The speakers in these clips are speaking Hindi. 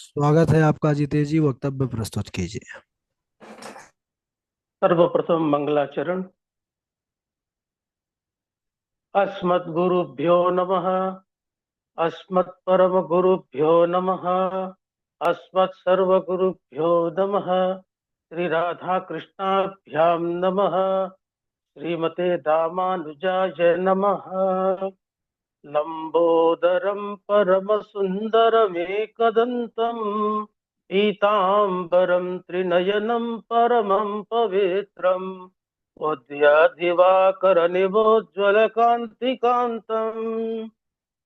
स्वागत है आपका अजितेश जी। वक्तव्य प्रस्तुत कीजिए। सर्वप्रथम मंगलाचरण। अस्मद्गुरुभ्यो नमः। अस्मत्परमगुरुभ्यो नमः। अस्मत्सर्वगुरुभ्यो नमः। श्री राधा कृष्णाभ्यां नमः। श्रीमते रामानुजाय नमः। लंबोदरं परमसुन्दरमेकदन्तं पीताम्बरं त्रिनयनं परमं पवित्रम् उद्यादिवाकरनिभोज्ज्वलकान्तिकान्तम्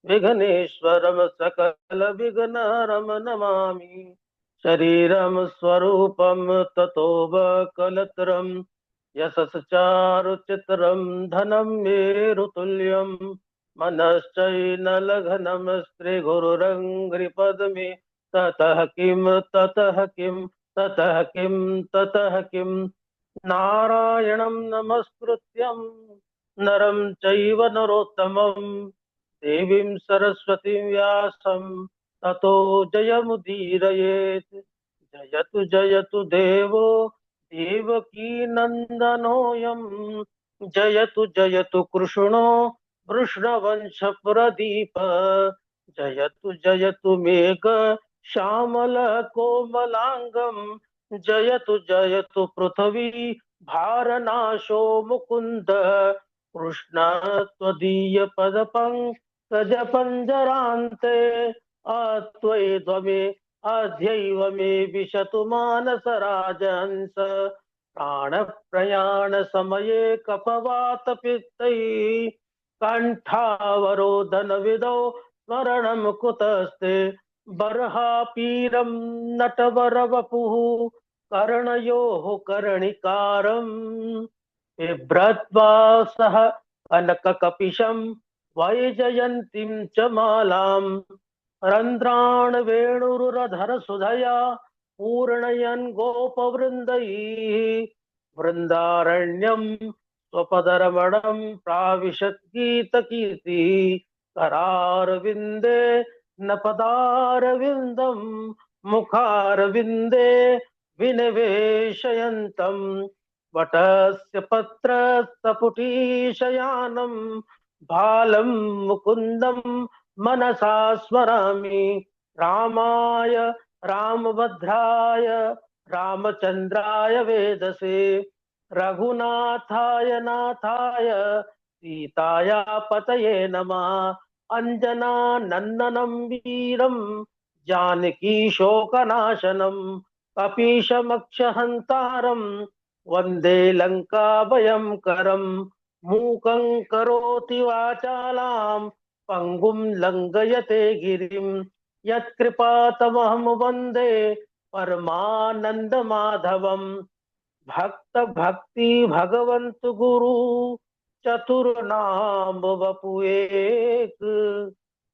विघ्नेश्वरं सकलविघ्नहरं नमामि। शरीरं स्वरूपं ततो कलत्रं यशस् चारुचित्रं धनं मेरुतुल्यं मनश्चैनलघनं स्त्रीगुरुरङ्घ्रिपद्मे ततः किं ततः किं ततः किं ततः किं नारायणं नमस्कृत्यं नरं चैव नरोत्तमं देवीं सरस्वतीं व्यासं ततो जयमुदीरयेत्। जयतु जयतु देवो देवकी नन्दनोऽयं। जयतु जयतु कृष्णो वृषणवंशप्रदीप। जयतु जयतु मेघ श्यामल कोमलांगम। जयतु जयतु पृथ्वी भारनाशो मुकुंद। कृष्ण त्वदीय पद पंकज पंजरान्ते अत्वैध्वमे अध्यैव मे विशतु मानसराजहंस। प्राण प्रयाण समये कपवात पित्तै कंठावरोधन विदौ स्मरणं कुतस्ते। बर्हापीरं नटवरवपुः कर्णयोः कर्णिकारम् बिभ्रत्वा सह कनककपिशं वैजयन्तीं च मालाम्। रन्ध्राण वेणुरुरधर सुधया पूर्णयन् गोपवृन्दैः। वृन्दारण्यं स्वपदरमणं प्राविशत् गीतकीर्तिः। करारविन्दे न पदारविन्दं मुखारविन्दे विनिवेशयन्तं। वटस्य पत्रस्य पुटीशयानं बालं मुकुन्दं मनसा स्मरामि। रामाय रामभद्राय रामचन्द्राय वेदसे रघुनाथाय नाथाय सीताया पतये नमः। अंजना नंदनं वीरं जानकी शोकनाशनं कपीशमक्षहन्तारं वन्दे लङ्काभयङ्करम्। मूकं करोति वाचालां पंगुं लङ्घयते गिरिं। यत्कृपातमहं वन्दे परमानन्दमाधवम्। भक्त भक्ति भगवंत गुरु चतुर्नाम वपु एक।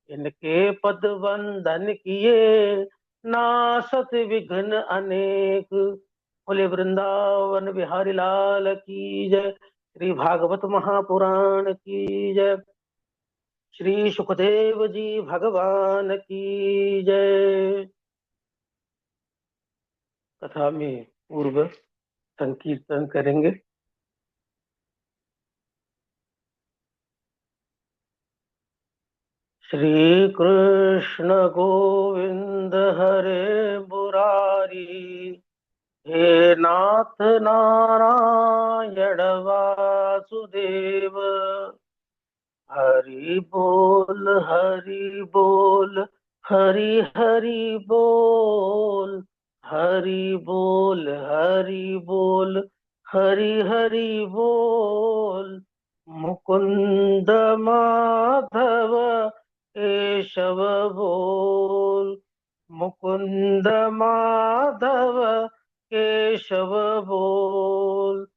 इनके पद वंदन किए नासत विघ्न अनेक। बोले वृंदावन बिहारी लाल की जय। श्री भागवत महापुराण की जय। श्री सुखदेव जी भगवान की जय। कथा में पूर्व संकीर्तन करेंगे। श्री कृष्ण गोविंद हरे मुरारी। हे नाथ नारायण वासुदेव। हरि बोल हरि बोल हरि हरि बोल। हरि बोल हरि बोल हरि हरि बोल। मुकुंद माधव केशव बोल। मुकुंद माधव केशव बोल।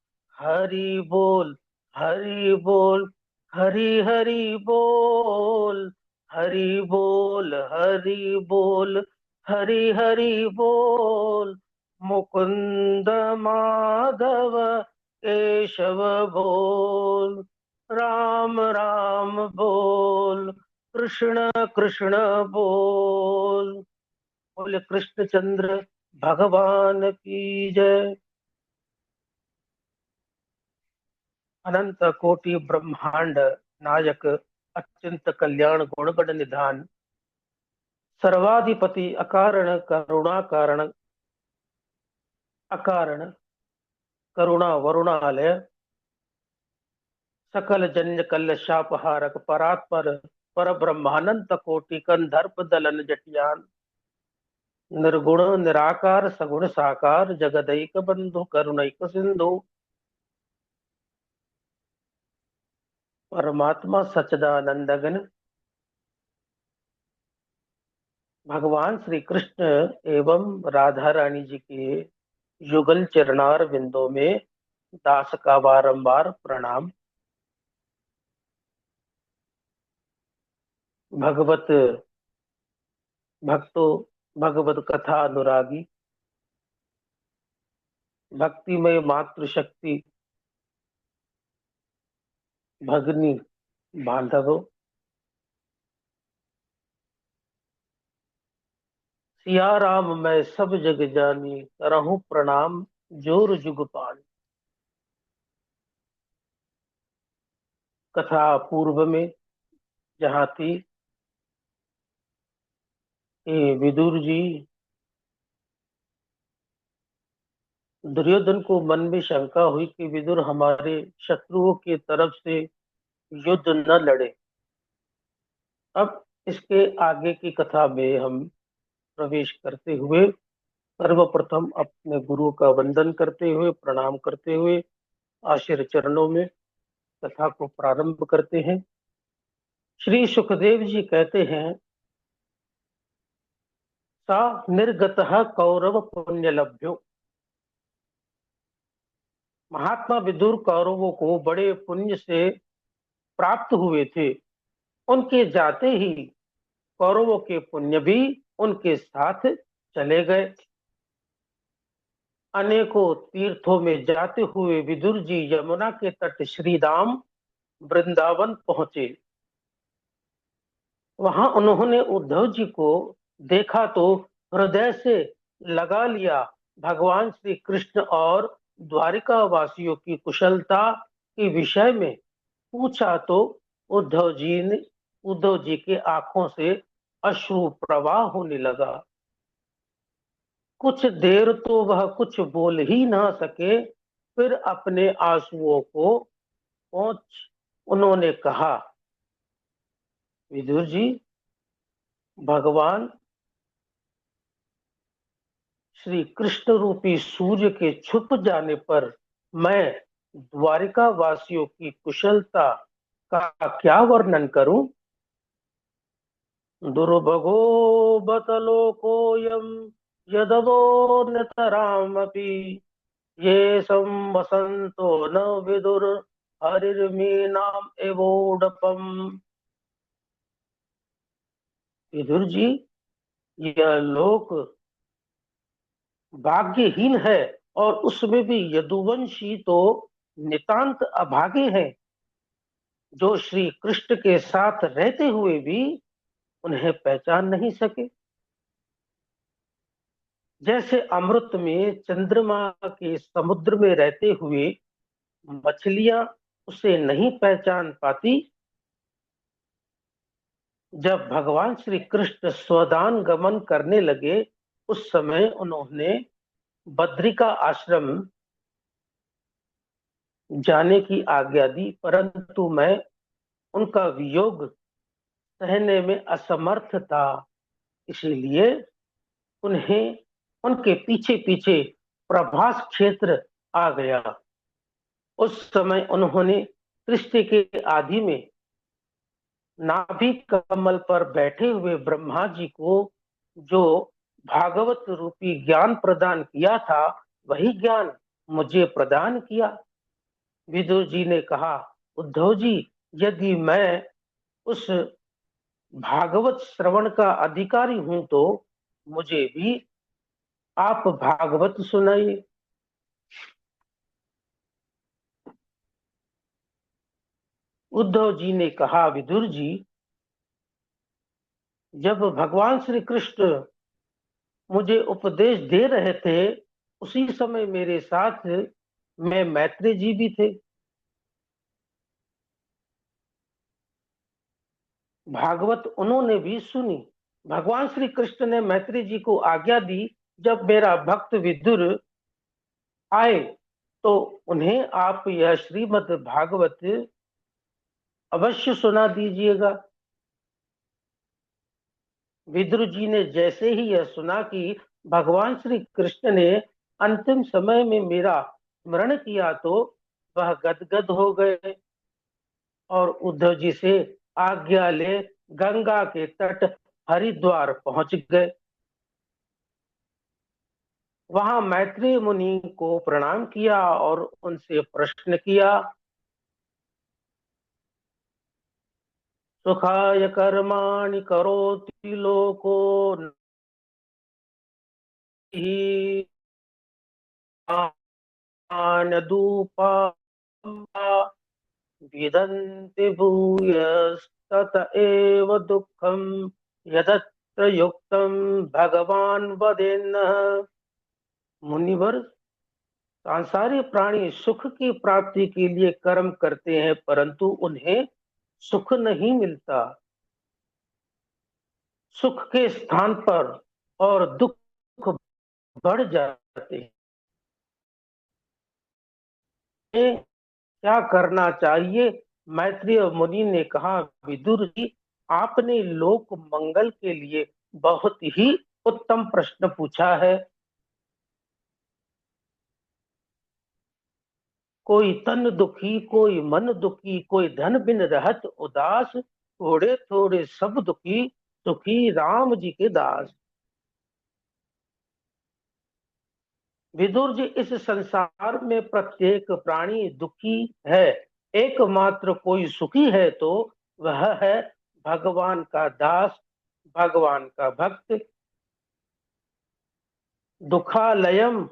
हरि बोल हरि बोल हरि हरि बोल। हरि बोल हरि बोल हरि हरि बोल। मुकुंद माधव केशव बोल। राम राम बोल कृष्ण कृष्ण बोल। बोले कृष्णचंद्र भगवान की जय। अनंत कोटि ब्रह्मांड नायक, अत्यंत कल्याण गुणगण निधान, सर्वाधिपति अकारण करुणा कारण, अकारण करुणा वरुणालय, सकल जन्य कल्य शापहारक परात्पर, पर ब्रह्मानंत कोटि कंधर्प दलन जटियान, निर्गुण निराकार सगुण साकार, जगदैक बंधु करुणैक सिंधु, परमात्मा सच्चिदानंद घन। भगवान श्री कृष्ण एवं राधा रानी जी के युगल चरणार बिंदों में दास का बारंबार प्रणाम। भगवत भक्तों, भगवत कथा अनुरागी, भक्तिमय मातृशक्ति भगनी बांधवों, सिया राम मैं सब जग जानी, करहूं प्रणाम जोर जुग पानी। कथा पूर्व में जहाँ थी कि विदुर जी दुर्योधन को मन में शंका हुई कि विदुर हमारे शत्रुओं की तरफ से युद्ध न लड़े। अब इसके आगे की कथा में हम प्रवेश करते हुए सर्वप्रथम अपने गुरु का वंदन करते हुए, प्रणाम करते हुए आशीर् चरणों में कथा को प्रारंभ करते हैं। श्री सुखदेव जी कहते हैं, सा निर्गतः कौरव पुण्य लभ्यो। महात्मा विदुर कौरवों को बड़े पुण्य से प्राप्त हुए थे। उनके जाते ही कौरवों के पुण्य भी उनके साथ चले गए। अनेकों तीर्थों में जाते हुए विदुर जी यमुना के तट श्रीधाम वृंदावन पहुंचे। वहां उन्होंने उद्धव जी को देखा तो हृदय से लगा लिया। भगवान श्री कृष्ण और द्वारिका वासियों की कुशलता के विषय में पूछा तो उद्धव जी के आंखों से अश्रु प्रवाह होने लगा। कुछ देर तो वह कुछ बोल ही ना सके, फिर अपने आंसुओं को पहुंच उन्होंने कहा, विदुर जी, भगवान श्री कृष्ण रूपी सूर्य के छुप जाने पर मैं द्वारिका वासियों की कुशलता का क्या वर्णन करूं। दुर्भगो बतलोकोऽयं यदवो नितरामपि, ये संवसन्तो न विदुर हरिर्मीनाम एवोडपम। विदुर जी, यह लोक भाग्यहीन है और उसमें भी यदुवंशी तो नितांत अभागे हैं, जो श्री कृष्ण के साथ रहते हुए भी उन्हें पहचान नहीं सके। जैसे अमृत में चंद्रमा के समुद्र में रहते हुए मछलियां उसे नहीं पहचान पाती, जब भगवान श्री कृष्ण स्वदान गमन करने लगे उस समय उन्होंने बद्रिका आश्रम जाने की आज्ञा दी, परंतु मैं उनका वियोग सहने में असमर्थ था। इसीलिए उन्हें उनके पीछे पीछे प्रभास क्षेत्र आ गया। उस समय उन्होंने सृष्टि के आदि में नाभि कमल पर बैठे हुए ब्रह्मा जी को जो भागवत रूपी ज्ञान प्रदान किया था, वही ज्ञान मुझे प्रदान किया। विदुर जी ने कहा, उद्धव जी, यदि मैं उस भागवत श्रवण का अधिकारी हूं तो मुझे भी आप भागवत सुनाइए। उद्धव जी ने कहा, विदुर जी, जब भगवान श्री कृष्ण मुझे उपदेश दे रहे थे उसी समय मेरे साथ में मैत्री जी भी थे। भागवत उन्होंने भी सुनी। भगवान श्री कृष्ण ने मैत्री जी को आज्ञा दी, जब मेरा भक्त विदुर आए तो उन्हें आप यह श्रीमद् भागवत अवश्य सुना दीजिएगा। विदुर जी ने जैसे ही यह सुना कि भगवान श्री कृष्ण ने अंतिम समय में मेरा स्मरण किया, तो वह गदगद हो गए और उद्धव जी से आज्ञा ले गंगा के तट हरिद्वार पहुंच गए। वहां मैत्री मुनि को प्रणाम किया और उनसे प्रश्न किया। सुखाय कर्माणि करोति लोको हि आनदूपा विदन्ति भूयस्तत एव दुःखं यदत्र युक्तं भगवान वदेन्नः। मुनिवर, सांसारिक प्राणी सुख की प्राप्ति के लिए कर्म करते हैं, परंतु उन्हें सुख नहीं मिलता। सुख के स्थान पर और दुख बढ़ जाते हैं। क्या करना चाहिए? मैत्रेय मुनि ने कहा, विदुर जी, आपने लोक मंगल के लिए बहुत ही उत्तम प्रश्न पूछा है। कोई तन दुखी, कोई मन दुखी, कोई धन बिन रहत उदास, थोड़े थोड़े सब दुखी, सुखी राम जी के दास। विदुर जी, इस संसार में प्रत्येक प्राणी दुखी है, एकमात्र कोई सुखी है तो वह है भगवान का दास, भगवान का भक्त। दुखालयम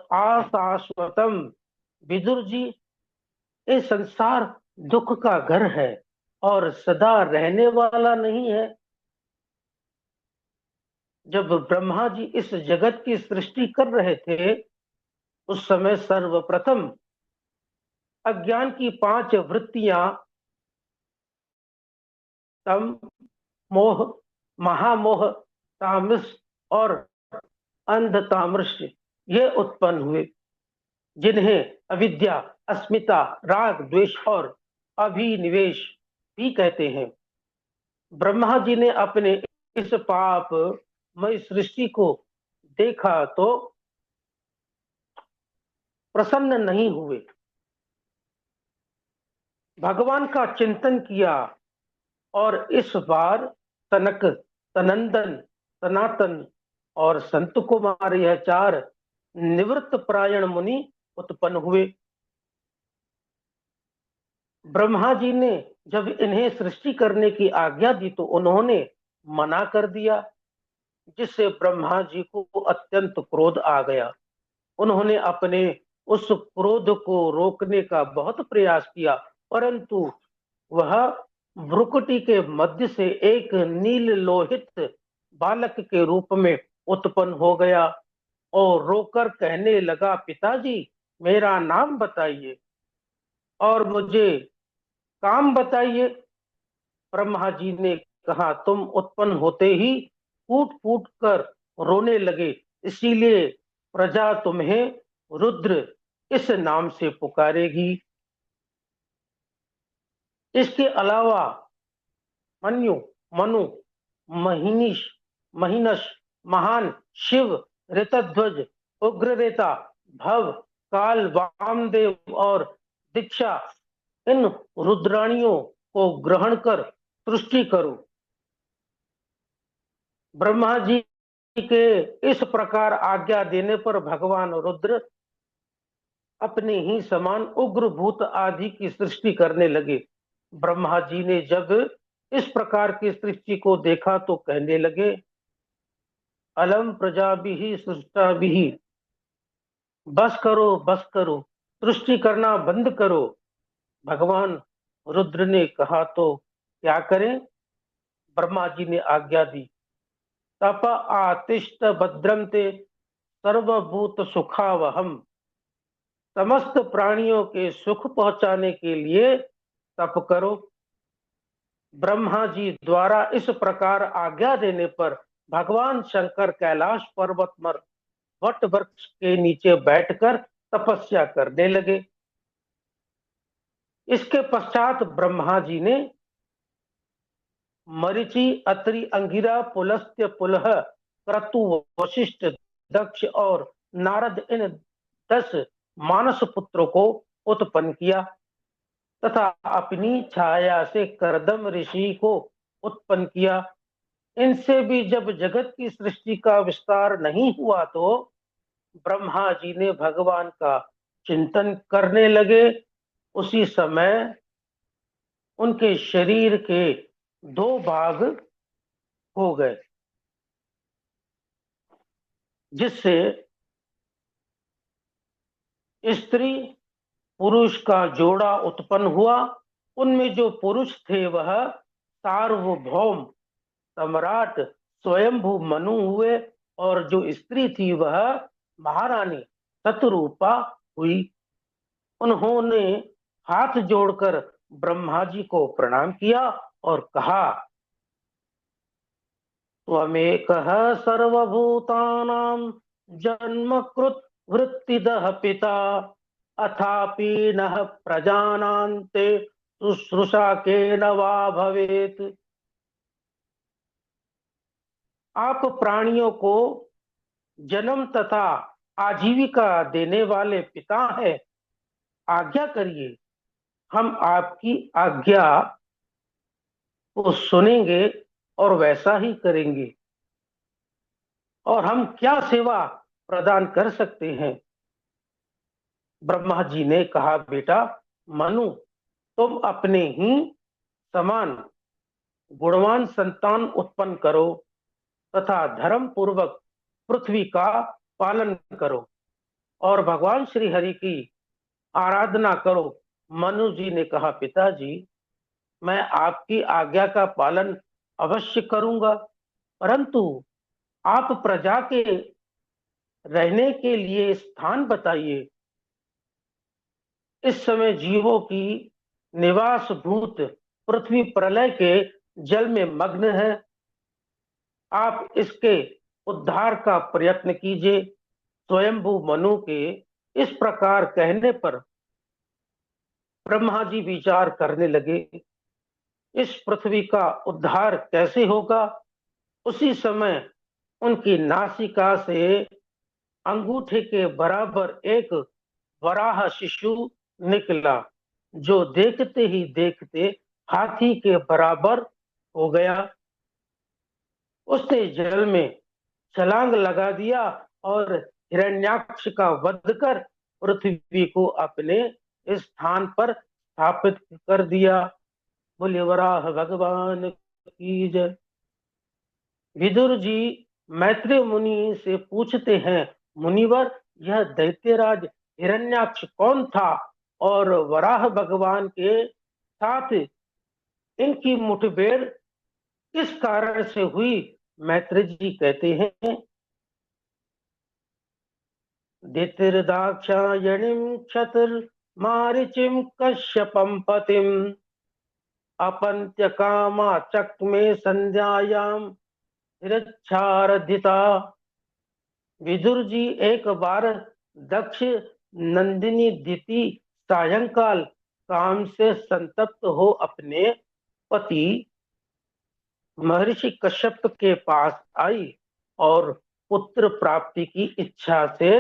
आशाश्वतम। विदुर जी, ये संसार दुख का घर है और सदा रहने वाला नहीं है। जब ब्रह्मा जी इस जगत की सृष्टि कर रहे थे, उस समय सर्वप्रथम अज्ञान की 5 वृत्तियां, तम, मोह, महामोह, तामस और अंध तामृष्य, ये उत्पन्न हुए, जिन्हें अविद्या, अस्मिता, राग, द्वेष और अभिनिवेश भी कहते हैं। ब्रह्मा जी ने अपने इस पापमय सृष्टि को देखा तो प्रसन्न नहीं हुए। भगवान का चिंतन किया और इस बार सनक, सनंदन, सनातन और संत कुमार, यह 4 निवृत्त प्रायण मुनि उत्पन्न हुए। ब्रह्मा जी ने जब इन्हें सृष्टि करने की आज्ञा दी तो उन्होंने मना कर दिया, जिससे ब्रह्मा जी को अत्यंत क्रोध आ गया। उन्होंने अपने उस क्रोध को रोकने का बहुत प्रयास किया, परंतु वह भ्रुकुटी के मध्य से एक नील लोहित बालक के रूप में उत्पन्न हो गया और रोकर कहने लगा, पिताजी, मेरा नाम बताइए और मुझे काम बताइए। ब्रह्मा जी ने कहा, तुम उत्पन्न होते ही फूट फूट कर रोने लगे, इसीलिए प्रजा तुम्हें रुद्र इस नाम से पुकारेगी। इसके अलावा मन्यु, मनु, महिनीश, महिनश, महान, शिव, ऋतध्वज, उग्ररेता, भव, काल, वामदेव और दीक्षा, इन रुद्राणियों को ग्रहण कर सृष्टि करो। ब्रह्मा जी के इस प्रकार आज्ञा देने पर भगवान रुद्र अपने ही समान उग्र भूत आदि की सृष्टि करने लगे। ब्रह्मा जी ने जब इस प्रकार की सृष्टि को देखा तो कहने लगे, अलम प्रजाभिः सृष्टाभिः, बस करो, बस करो, सृष्टि करना बंद करो। भगवान रुद्र ने कहा, तो क्या करें? ब्रह्मा जी ने आज्ञा दी, तप आतिष्ठ भद्रम ते सर्वभूत सुखावहम। समस्त प्राणियों के सुख पहुंचाने के लिए तप करो। ब्रह्मा जी द्वारा इस प्रकार आज्ञा देने पर भगवान शंकर कैलाश पर्वत पर वट वृक्ष के नीचे बैठकर तपस्या करने लगे। इसके पश्चात ब्रह्मा जी ने मरीचि, अत्रि, अंगिरा, पुलस्त्य, पुलह, क्रतु, वशिष्ठ, दक्ष और नारद इन 10 मानस पुत्रों को उत्पन्न किया तथा अपनी छाया से करदम ऋषि को उत्पन्न किया। इनसे भी जब जगत की सृष्टि का विस्तार नहीं हुआ तो ब्रह्मा जी ने भगवान का चिंतन करने लगे। उसी समय उनके शरीर के 2 भाग हो गए, जिससे स्त्री पुरुष का जोड़ा उत्पन्न हुआ। उनमें जो पुरुष थे वह सार्वभौम सम्राट स्वयंभू मनु हुए और जो स्त्री थी वह महारानी शतरूपा हुई। उन्होंने हाथ जोड़कर ब्रह्मा जी को प्रणाम किया और कहा, त्वमेकः सर्वभूतानां जन्मकृत वृत्तिदः पिता अथापि नः प्रजानान्ते शुश्रूषा केन वा भवेत्। आप प्राणियों को जन्म तथा आजीविका देने वाले पिता हैं। आज्ञा करिए, हम आपकी आज्ञा को सुनेंगे और वैसा ही करेंगे। और हम क्या सेवा प्रदान कर सकते हैं? ब्रह्मा जी ने कहा, बेटा मनु, तुम अपने ही समान गुणवान संतान उत्पन्न करो तथा धर्म पूर्वक पृथ्वी का पालन करो और भगवान श्री हरि की आराधना करो। मनु जी ने कहा, पिताजी मैं आपकी आज्ञा का पालन अवश्य करूंगा, परंतु आप प्रजा के रहने के लिए स्थान बताइए। इस समय जीवों की निवास भूत पृथ्वी प्रलय के जल में मग्न है। आप इसके उद्धार का प्रयत्न कीजिए। स्वयंभू मनु के इस प्रकार कहने पर ब्रह्मा जी विचार करने लगे, इस पृथ्वी का उद्धार कैसे होगा? उसी समय उनकी नासिका से अंगूठे के बराबर एक वराह शिशु निकला, जो देखते ही देखते हाथी के बराबर हो गया। उसने जल में छलांग लगा दिया और हिरण्याक्ष का वध कर पृथ्वी को अपने स्थान पर स्थापित कर दिया। बोले वराह भगवान की जय। विदुर जी मैत्रेय मुनि से पूछते हैं, मुनिवर यह दैत्यराज हिरण्याक्ष कौन था और वराह भगवान के साथ इनकी मुठभेड़ किस कारण से हुई? मैत्रेय जी कहते हैं, दितिर्दाक्षायणीं क्षतिर्मारीचिं कश्यपं पतिम् अपन्त्य कामा चक्मे संध्यायां हिरच्छारधिता। विदुर जी एक बार दक्ष नंदिनी दिति सायंकाल काम से संतप्त हो अपने पति महर्षि कश्यप के पास आई और पुत्र प्राप्ति की इच्छा से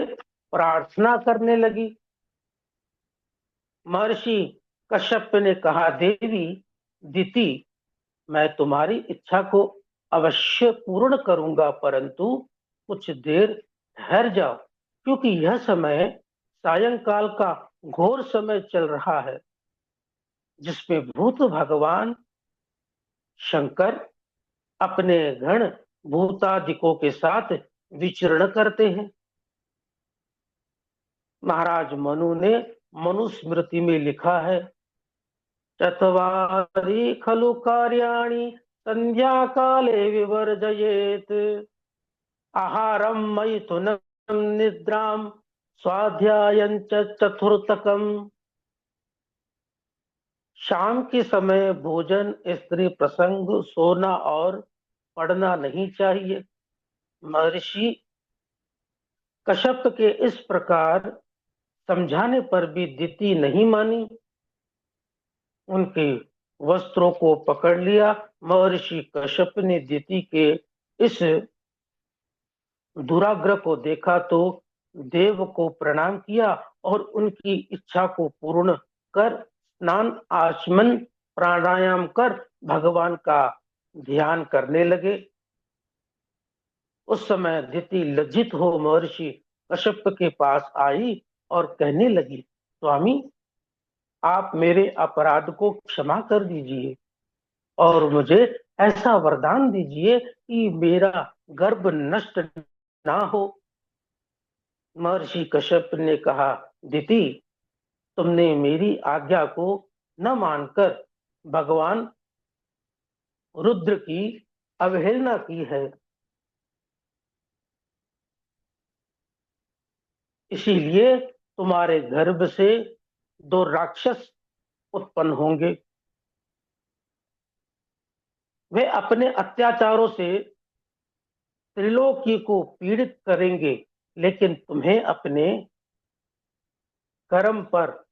प्रार्थना करने लगी। महर्षि कश्यप ने कहा, देवी दिति मैं तुम्हारी इच्छा को अवश्य पूर्ण करूंगा, परंतु कुछ देर ठहर जाओ, क्योंकि यह समय सायंकाल का घोर समय चल रहा है, जिसमें भूत भगवान शंकर अपने गण भूतादिकों के साथ विचरण करते हैं। महाराज मनु ने मनुस्मृति में लिखा है, चत्वारि खलु कार्याणि संध्या काले विवर्जयेत। आहारम मैथुनम निद्राम स्वाध्यायं च चतुर्थकम। शाम के समय भोजन, स्त्री प्रसंग, सोना और पढ़ना नहीं चाहिए। महर्षि कश्यप के इस प्रकार समझाने पर भी दिति नहीं मानी। उनके वस्त्रों को पकड़ लिया। महर्षि कश्यप ने दिति के इस दुराग्रह को देखा तो देव को प्रणाम किया और उनकी इच्छा को पूर्ण कर स्नान, आचमन, प्राणायाम कर भगवान का ध्यान करने लगे। उस समय दिति लज्जित हो महर्षि कश्यप के पास आई और कहने लगी, स्वामी, आप मेरे अपराध को क्षमा कर दीजिए और मुझे ऐसा वरदान दीजिए कि मेरा गर्भ नष्ट ना हो। महर्षि कश्यप ने कहा, दिति, तुमने मेरी आज्ञा को न मानकर भगवान रुद्र की अवहेलना की है। इसीलिए तुम्हारे गर्भ से 2 राक्षस उत्पन्न होंगे। वे अपने अत्याचारों से त्रिलोकी को पीड़ित करेंगे, लेकिन तुम्हें अपने कर्म पर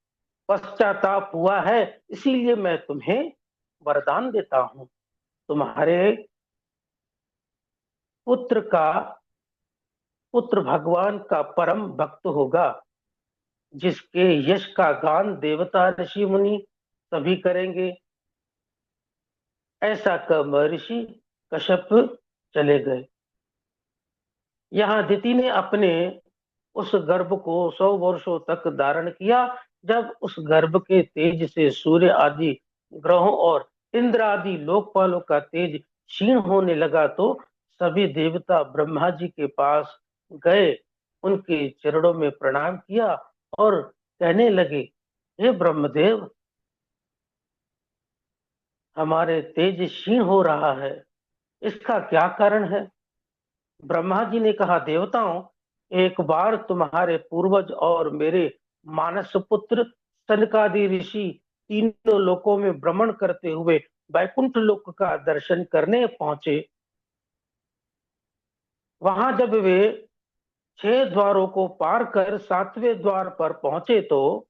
पश्चाताप हुआ है, इसीलिए मैं तुम्हें वरदान देता हूं। तुम्हारे पुत्र भगवान का परम भक्त होगा, जिसके यश का गान देवता, ऋषि, मुनि सभी करेंगे। ऐसा कह महर्षि कश्यप चले गए। यहाँ दिति ने अपने उस गर्भ को 100 वर्षों तक धारण किया। जब उस गर्भ के तेज से सूर्य आदि ग्रहों और इंद्र आदि लोकपालों का तेज क्षीण होने लगा तो सभी देवता ब्रह्मा जी के पास गए, उनके चरणों में प्रणाम किया और कहने लगे, हे ब्रह्मदेव, हमारे तेज क्षीण हो रहा है, इसका क्या कारण है? ब्रह्मा जी ने कहा, देवताओं, एक बार तुम्हारे पूर्वज और मेरे मानस पुत्र सनकादि ऋषि तीनों लोकों में भ्रमण करते हुए वैकुंठ लोक का दर्शन करने पहुंचे। वहां जब वे 6 द्वारों को पार कर 7वें द्वार पर पहुंचे तो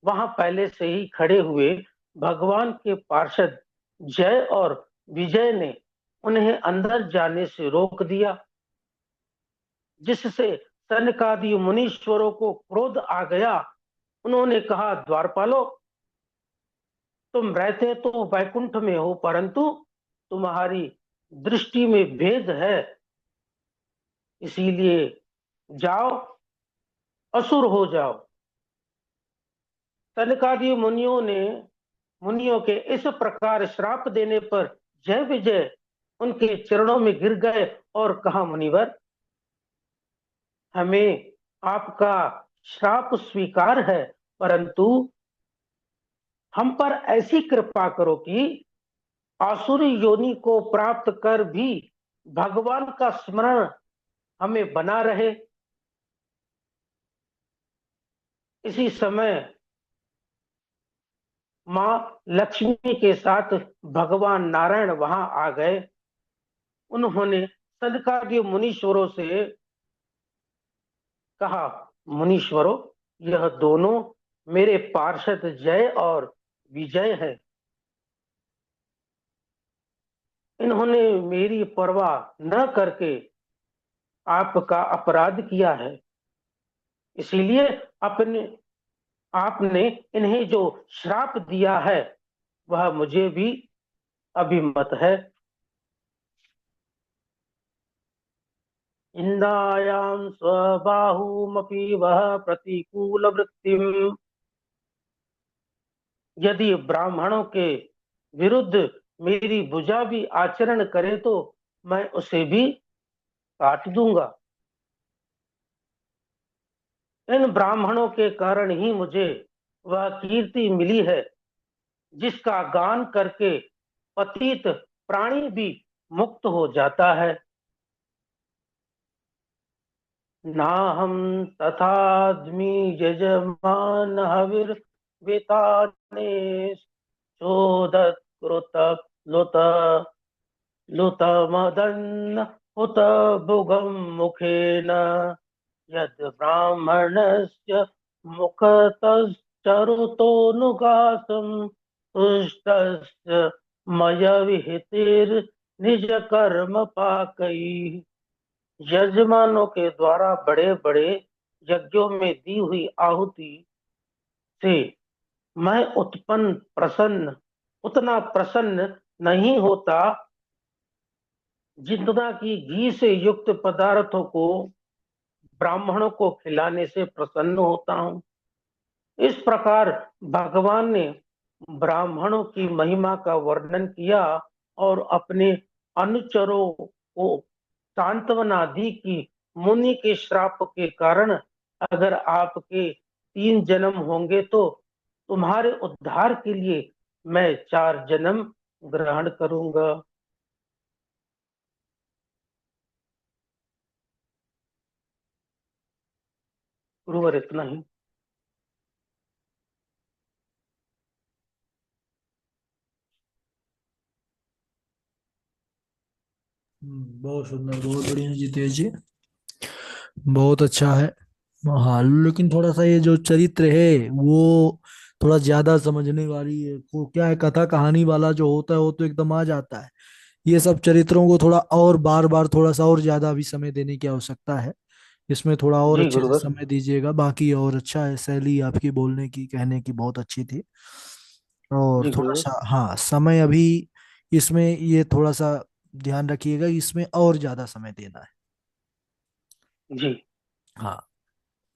वहां पहले से ही खड़े हुए भगवान के पार्षद जय और विजय ने उन्हें अंदर जाने से रोक दिया, जिससे सनकादि मुनीश्वरों को क्रोध आ गया। उन्होंने कहा, द्वारपालो, तुम रहते तो वैकुंठ में हो, परंतु तुम्हारी दृष्टि में भेद है, इसीलिए जाओ, असुर हो जाओ। सनकादि मुनियों के इस प्रकार श्राप देने पर जय विजय उनके चरणों में गिर गए और कहा, मुनिवर, हमें आपका श्राप स्वीकार है, परंतु हम पर ऐसी कृपा करो कि आसुरी योनि को प्राप्त कर भी भगवान का स्मरण हमें बना रहे। इसी समय मां लक्ष्मी के साथ भगवान नारायण वहां आ गए। उन्होंने सनकादि मुनीश्वरों से कहा, मुनीश्वरों, यह दोनों मेरे पार्षद जय और विजय है। इन्होंने मेरी परवाह न करके आपका अपराध किया है, इसीलिए अपने आपने इन्हें जो श्राप दिया है वह मुझे भी अभिमत है। इंदायाम स्वबाहुमपि वह प्रतिकूल वृत्तिम। यदि ब्राह्मणों के विरुद्ध मेरी भुजा भी आचरण करे तो मैं उसे भी काट दूंगा। इन ब्राह्मणों के कारण ही मुझे वह कीर्ति मिली है, जिसका गान करके पतित प्राणी भी मुक्त हो जाता है। नाहं तथास्मि यजमान हविर्विताने चोदत्कृत लुत लुतमदन्न उत भुगं मुखेन यद् ब्राह्मणस्य मुखतश्चरुतोऽनुगासं तुष्टस्य मय विहितिर्निज कर्म पाकैः। यजमानों के द्वारा बड़े बड़े यज्ञों में दी हुई आहुति से मैं उत्पन्न प्रसन्न उतना प्रसन्न नहीं होता जितना कि घी से युक्त पदार्थों को ब्राह्मणों को खिलाने से प्रसन्न होता हूँ। इस प्रकार भगवान ने ब्राह्मणों की महिमा का वर्णन किया और अपने अनुचरों को सांत्वना दी कि मुनि के श्राप के कारण अगर आपके 3 जन्म होंगे तो तुम्हारे उद्धार के लिए मैं 4 जन्म ग्रहण करूंगा। गुरुवर इतना ही। बहुत सुंदर, बहुत बढ़िया जितेश जी, बहुत अच्छा है। हाँ, लेकिन थोड़ा सा ये जो चरित्र है वो थोड़ा ज्यादा समझने वाली है। वो क्या है, कथा कहानी वाला जो होता है वो तो एकदम आ जाता है। ये सब चरित्रों को थोड़ा और बार बार थोड़ा सा और ज्यादा भी समय देने की आवश्यकता है। इसमें थोड़ा और जी अच्छे से गुरुवर। समय दीजिएगा। बाकी और अच्छा है, शैली आपकी बोलने की कहने की बहुत अच्छी थी। और जी थोड़ा गुरुवर। सा हाँ, समय अभी इसमें ये थोड़ा सा ध्यान रखिएगा, इसमें और ज्यादा समय देना है। जी। हाँ,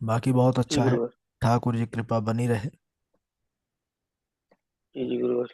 बाकी बहुत जी अच्छा है। गुरुवर। ठाकुर जी कृपा बनी रहे। जी जी गुरुवर।